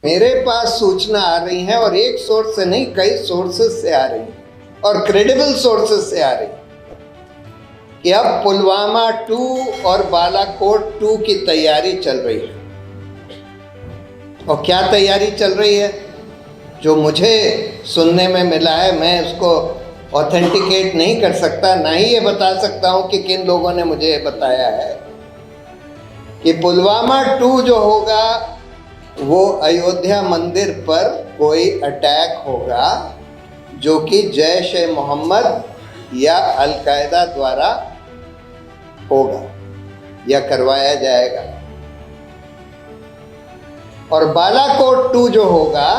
मेरे पास सूचना आ रही है और एक सोर्स से नहीं, कई सोर्सेस से आ रही है और क्रेडिबल सोर्सेस से आ रही है कि अब पुलवामा 2 और बालाकोट 2 की तैयारी चल रही है। और क्या तैयारी चल रही है, जो मुझे सुनने में मिला है, मैं उसको ऑथेंटिकेट नहीं कर सकता, ना ही ये बता सकता हूं कि किन लोगों ने मुझे बताया है कि पुलवामा 2 जो होगा वो अयोध्या मंदिर पर कोई अटैक होगा जो कि जैश ए मोहम्मद या अल-कायदा द्वारा होगा या करवाया जाएगा। और बालाकोट 2 जो होगा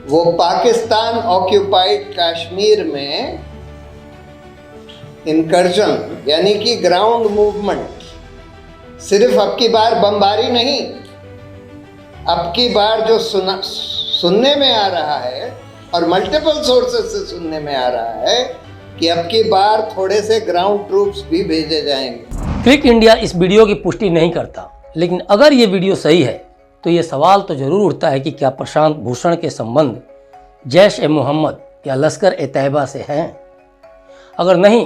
वो पाकिस्तान ऑक्यूपाइड कश्मीर में इनकर्जन यानी कि ग्राउंड मूवमेंट, सिर्फ अब की बार बमबारी नहीं, अब की बार जो सुनने में आ रहा है और मल्टीपल सोर्सेस से सुनने में आ रहा है कि अब की बार थोड़े से ग्राउंड ट्रूप्स भी भेजे जाएंगे। क्लिक इंडिया इस वीडियो की पुष्टि नहीं करता, लेकिन अगर ये वीडियो सही है तो ये सवाल तो जरूर उठता है कि क्या प्रशांत भूषण के संबंध जैश ए मोहम्मद या लश्कर ए तैयबा से हैं? अगर नहीं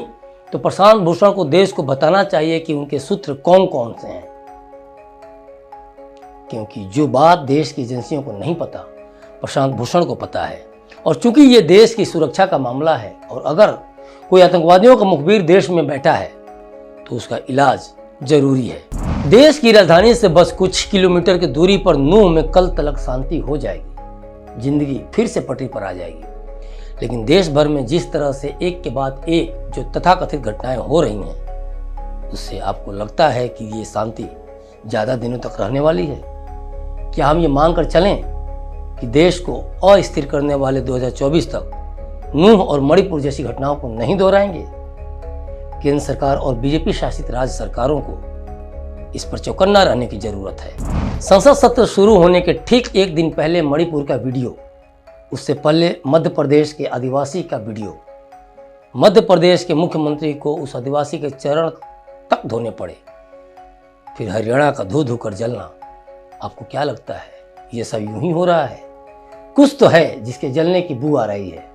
तो प्रशांत भूषण को देश को बताना चाहिए कि उनके सूत्र कौन कौन से हैं, क्योंकि जो बात देश की एजेंसियों को नहीं पता प्रशांत भूषण को पता है। और चूंकि ये देश की सुरक्षा का मामला है और अगर कोई आतंकवादियों का मुखबिर देश में बैठा है तो उसका इलाज जरूरी है। देश की राजधानी से बस कुछ किलोमीटर की दूरी पर नूह में कल तलक शांति हो जाएगी, जिंदगी फिर से पटरी पर आ जाएगी। लेकिन देश भर में जिस तरह से एक के बाद एक जो तथाकथित घटनाएं हो रही हैं, उससे आपको लगता है कि ये शांति ज़्यादा दिनों तक रहने वाली है? क्या हम ये मान कर चलें कि देश को अस्थिर करने वाले 2024 तक नूह और मणिपुर जैसी घटनाओं को नहीं दोहराएंगे? केंद्र सरकार और बीजेपी शासित राज्य सरकारों को इस पर चौकन्ना रहने की जरूरत है। संसद सत्र शुरू होने के ठीक एक दिन पहले मणिपुर का वीडियो, उससे पहले मध्य प्रदेश के आदिवासी का वीडियो, मध्य प्रदेश के मुख्यमंत्री को उस आदिवासी के चरण तक धोने पड़े, फिर हरियाणा का धो धो कर जलना। आपको क्या लगता है ये सब यूं ही हो रहा है? कुछ तो है जिसके जलने की बू आ रही है।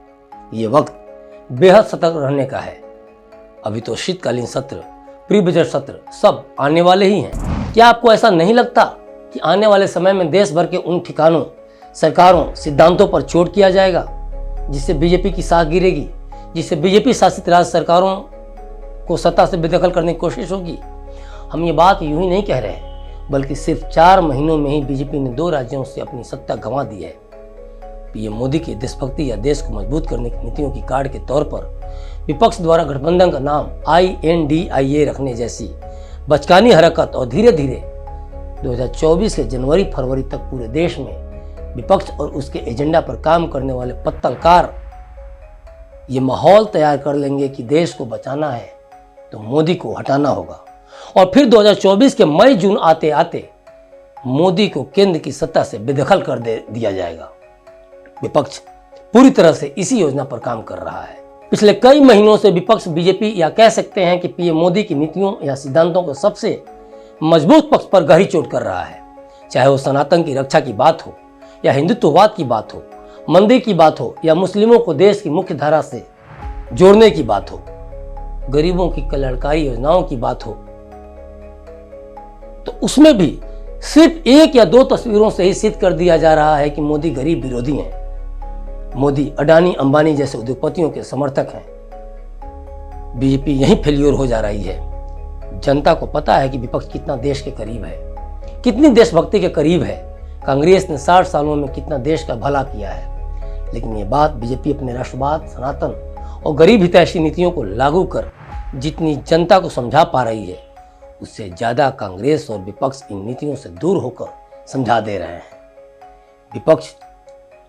ये वक्त बेहद सतर्क रहने का है। अभी तो शीतकालीन सत्र, प्री बजट सत्र सब आने वाले ही हैं। क्या आपको ऐसा नहीं लगता कि आने वाले समय में देश भर के उन ठिकानों, सरकारों, सिद्धांतों पर चोट किया जाएगा जिससे बीजेपी की साख गिरेगी, जिससे बीजेपी शासित राज्य सरकारों को सत्ता से बेदखल करने की कोशिश होगी? हम ये बात यूं ही नहीं कह रहे हैं, बल्कि सिर्फ 4 महीनों में ही बीजेपी ने 2 राज्यों से अपनी सत्ता गंवा दी है। पीएम मोदी की देशभक्ति या देश को मजबूत करने की नीतियों की कार्ड के तौर पर विपक्ष द्वारा गठबंधन का नाम INDIA रखने जैसी बचकानी हरकत और धीरे धीरे 2024 के जनवरी फरवरी तक पूरे देश में विपक्ष और उसके एजेंडा पर काम करने वाले पत्तलकार ये माहौल तैयार कर लेंगे कि देश को बचाना है तो मोदी को हटाना होगा। और फिर 2024 के मई जून आते आते मोदी को केंद्र की सत्ता से बेदखल कर दिया जाएगा। विपक्ष पूरी तरह से इसी योजना पर काम कर रहा है। पिछले कई महीनों से विपक्ष बीजेपी या कह सकते हैं कि पीएम मोदी की नीतियों या सिद्धांतों के सबसे मजबूत पक्ष पर गहरी चोट कर रहा है। चाहे वो सनातन की रक्षा की बात हो या हिंदुत्ववाद की बात हो, मंदिर की बात हो या मुस्लिमों को देश की मुख्य धारा से जोड़ने की बात हो, गरीबों की कल्याणकारी योजनाओं की बात हो, तो उसमें भी सिर्फ 1 या 2 तस्वीरों से ही सिद्ध कर दिया जा रहा है कि मोदी गरीब विरोधी हैं। मोदी अडानी अंबानी जैसे उद्योगपतियों के समर्थक हैं। बीजेपी यहीं फेल्योर हो जा रही है। जनता को पता है कि विपक्ष कितना देश के करीब है, कितनी देशभक्ति के करीब है। कांग्रेस ने 60 सालों में कितना देश का भला किया है, लेकिन ये बात बीजेपी अपने राष्ट्रवाद, सनातन और गरीब हितैषी नीतियों को लागू कर जितनी जनता को समझा पा रही है, उससे ज्यादा कांग्रेस और विपक्ष इन नीतियों से दूर होकर समझा दे रहे हैं। विपक्ष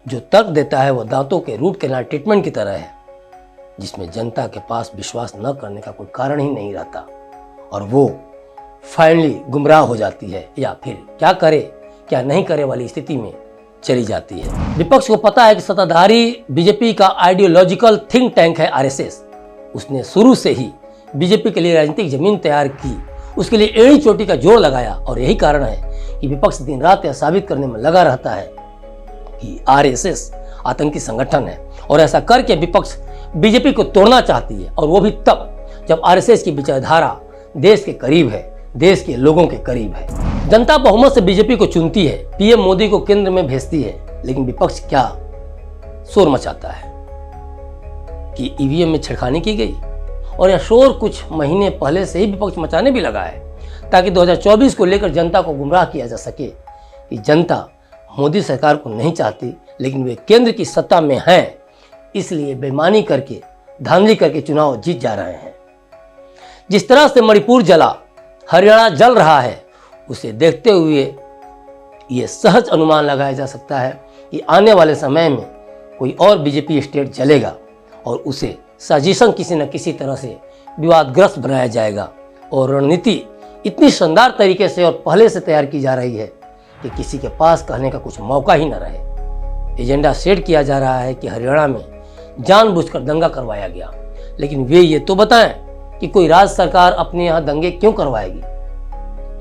जो तर्क देता है वह दांतों के रूट कैनाल ट्रीटमेंट की तरह है, जिसमें जनता के पास विश्वास न करने का कोई कारण ही नहीं रहता और वो फाइनली गुमराह हो जाती है या फिर क्या करे क्या नहीं करे वाली स्थिति में चली जाती है। विपक्ष को पता है कि सत्ताधारी बीजेपी का आइडियोलॉजिकल थिंक टैंक है RSS। उसने शुरू से ही बीजेपी के लिए राजनीतिक जमीन तैयार की, उसके लिए एड़ी चोटी का जोड़ लगाया और यही कारण है कि विपक्ष दिन रात यह साबित करने में लगा रहता है कि आरएसएस आतंकी संगठन है और ऐसा करके विपक्ष बीजेपी को तोड़ना चाहती है, और वो भी तब जब आरएसएस की विचारधारा देश के करीब है, देश के लोगों के करीब है। जनता बहुमत से बीजेपी को चुनती है, पीएम मोदी को केंद्र में भेजती है, लेकिन विपक्ष क्या शोर मचाता है कि ईवीएम में छेड़खानी की गई, और यह शोर कुछ महीने पहले से ही विपक्ष मचाने भी लगा है ताकि 2024 को लेकर जनता को गुमराह किया जा सके कि जनता मोदी सरकार को नहीं चाहती, लेकिन वे केंद्र की सत्ता में हैं, इसलिए बेईमानी करके, धांधली करके चुनाव जीत जा रहे हैं। जिस तरह से मणिपुर जला, हरियाणा जल रहा है, उसे देखते हुए ये सहज अनुमान लगाया जा सकता है कि आने वाले समय में कोई और बीजेपी स्टेट जलेगा और उसे साजिशन किसी न किसी तरह से विवादग्रस्त बनाया जाएगा, और रणनीति इतनी शानदार तरीके से और पहले से तैयार की जा रही है कि किसी के पास कहने का कुछ मौका ही न रहे। एजेंडा सेट किया जा रहा है कि हरियाणा में जानबूझकर दंगा करवाया गया, लेकिन वे ये तो बताएं कि कोई राज्य सरकार अपने यहाँ दंगे क्यों करवाएगी,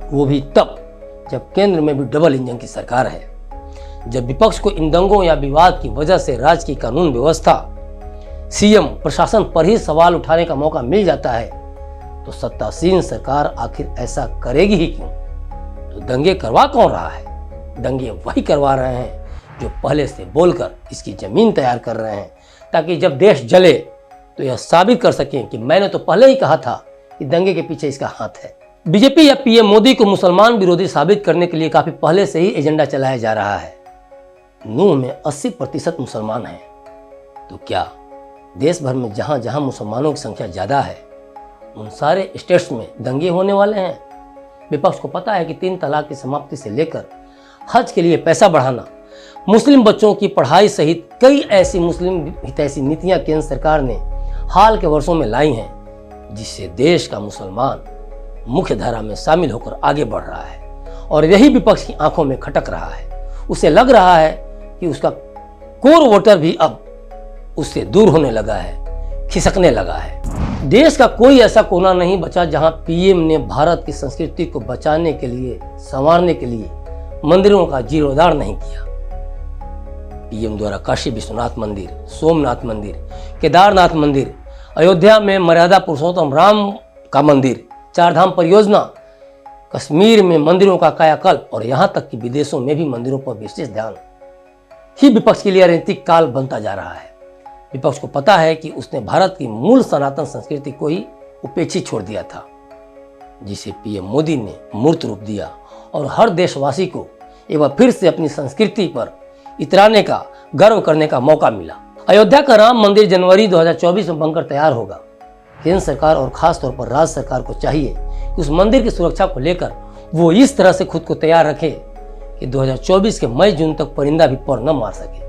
वो भी तब जब केंद्र में भी डबल इंजन की सरकार है। जब विपक्ष को इन दंगों या विवाद की वजह से राज्य की कानून व्यवस्था, सीएम, प्रशासन पर ही सवाल उठाने का मौका मिल जाता है, तो सत्तासीन सरकार आखिर ऐसा करेगी ही क्यों? तो दंगे करवा कौन रहा है? दंगे वही करवा रहे हैं जो पहले से बोलकर इसकी जमीन तैयार कर रहे हैं, ताकि जब देश जले तो यह साबित कर सकें कि मैंने तो पहले ही कहा था कि दंगे के पीछे इसका हाथ है। बीजेपी या पीएम मोदी को मुसलमान विरोधी साबित करने के लिए काफी पहले से ही एजेंडा चलाया जा रहा है। नूह में 80% मुसलमान हैं, तो क्या देश भर में जहां जहां मुसलमानों की संख्या ज्यादा है उन सारे स्टेट्स में दंगे होने वाले हैं? विपक्ष को पता है कि 3 तलाक की समाप्ति से लेकर हज के लिए पैसा बढ़ाना, मुस्लिम बच्चों की पढ़ाई सहित कई ऐसी मुस्लिम हितैषी नीतियां केंद्र सरकार ने हाल के वर्षों में लाई हैं, जिससे देश का मुसलमान मुख्य धारा में शामिल होकर आगे बढ़ रहा है, और यही विपक्ष की आंखों में खटक रहा है। उसे लग रहा है कि उसका कोर वोटर भी अब उससे दूर होने लगा है, खिसकने लगा है। देश का कोई ऐसा कोना नहीं बचा जहां पीएम ने भारत की संस्कृति को बचाने के लिए, संवारने के लिए मंदिरों का जीर्णोद्धार नहीं किया। पीएम द्वारा काशी विश्वनाथ मंदिर, सोमनाथ मंदिर, केदारनाथ मंदिर, अयोध्या में मर्यादा पुरुषोत्तम राम का मंदिर, चारधाम परियोजना, कश्मीर में मंदिरों का कायाकल्प, और यहां तक कि विदेशों में भी मंदिरों पर विशेष ध्यान ही विपक्ष के लिए राजनीतिक काल बनता जा रहा है। विपक्ष को पता है कि उसने भारत की मूल सनातन संस्कृति को ही उपेक्षित छोड़ दिया था, जिसे पीएम मोदी ने मूर्त रूप दिया, और हर देशवासी को एक बार फिर से अपनी संस्कृति पर इतराने का, गर्व करने का मौका मिला। अयोध्या का राम मंदिर जनवरी 2024 में बनकर तैयार होगा। केंद्र सरकार और खास तौर पर राज्य सरकार को चाहिए कि उस मंदिर की सुरक्षा को लेकर वो इस तरह से खुद को तैयार रखे कि 2024 के मई जून तक परिंदा भी पर न मार सके,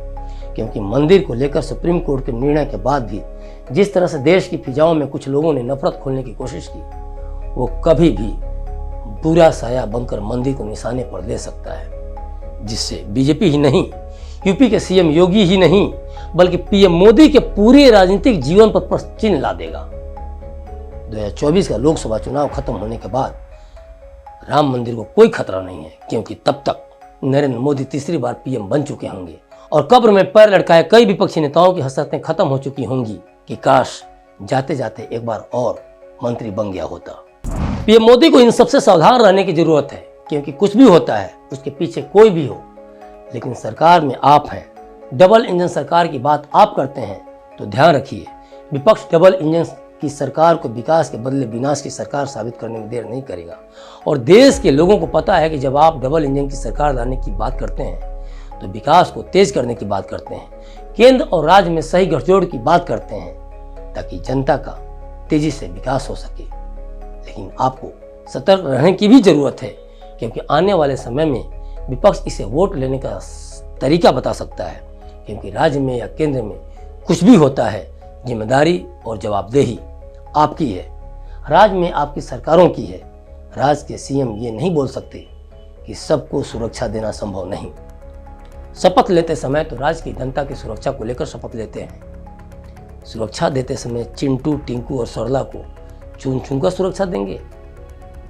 क्योंकि मंदिर को लेकर सुप्रीम कोर्ट के निर्णय के बाद भी जिस तरह से देश की फिजाओं में कुछ लोगों ने नफरत खोलने की कोशिश की, वो कभी भी बुरा साया बनकर मंदिर को निशाने पर ले सकता है, जिससे बीजेपी ही नहीं, यूपी के सीएम योगी ही नहीं, बल्कि पीएम मोदी के पूरे राजनीतिक जीवन पर प्रश्न चिन्ह ला देगा। 2024 का लोकसभा चुनाव खत्म होने के बाद राम मंदिर को कोई खतरा नहीं है, क्योंकि तब तक नरेंद्र मोदी तीसरी बार पीएम बन चुके होंगे और कब्र में पैर लटकाए कई विपक्षी नेताओं की हसरतें खत्म हो चुकी होंगी कि काश जाते जाते एक बार और मंत्री बन गया होता। पीएम मोदी को इन सबसे सावधान रहने की जरूरत है, क्योंकि कुछ भी होता है उसके पीछे कोई भी हो, लेकिन सरकार में आप हैं। डबल इंजन सरकार की बात आप करते हैं तो ध्यान रखिए, विपक्ष डबल इंजन की सरकार को विकास के बदले विनाश की सरकार साबित करने में देर नहीं करेगा। और देश के लोगों को पता है कि जब आप डबल इंजन की सरकार लाने की बात करते हैं तो विकास को तेज करने की बात करते हैं, केंद्र और राज्य में सही गठजोड़ की बात करते हैं, ताकि जनता का तेजी से विकास हो सके। लेकिन आपको सतर्क रहने की भी जरूरत है, क्योंकि आने वाले समय में विपक्ष इसे वोट लेने का तरीका बता सकता है, क्योंकि राज्य में या केंद्र में कुछ भी होता है, जिम्मेदारी और जवाबदेही आपकी है, राज्य में आपकी सरकारों की है। राज्य के सीएम ये नहीं बोल सकते कि सबको सुरक्षा देना संभव नहीं। शपथ लेते समय तो राज्य की जनता की सुरक्षा को लेकर शपथ लेते हैं। सुरक्षा देते समय चिंटू, टिंकू और सरला को चुन चुनकर सुरक्षा देंगे?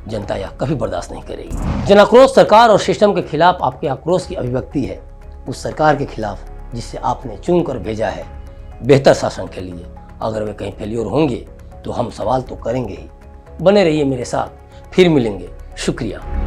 जनता यह कभी बर्दाश्त नहीं करेगी। जन आक्रोश सरकार और सिस्टम के खिलाफ आपके आक्रोश की अभिव्यक्ति है, उस सरकार के खिलाफ जिससे आपने चुन कर भेजा है बेहतर शासन के लिए। अगर वे कहीं फेल्योर होंगे तो हम सवाल तो करेंगे ही। बने रहिए मेरे साथ, फिर मिलेंगे। शुक्रिया।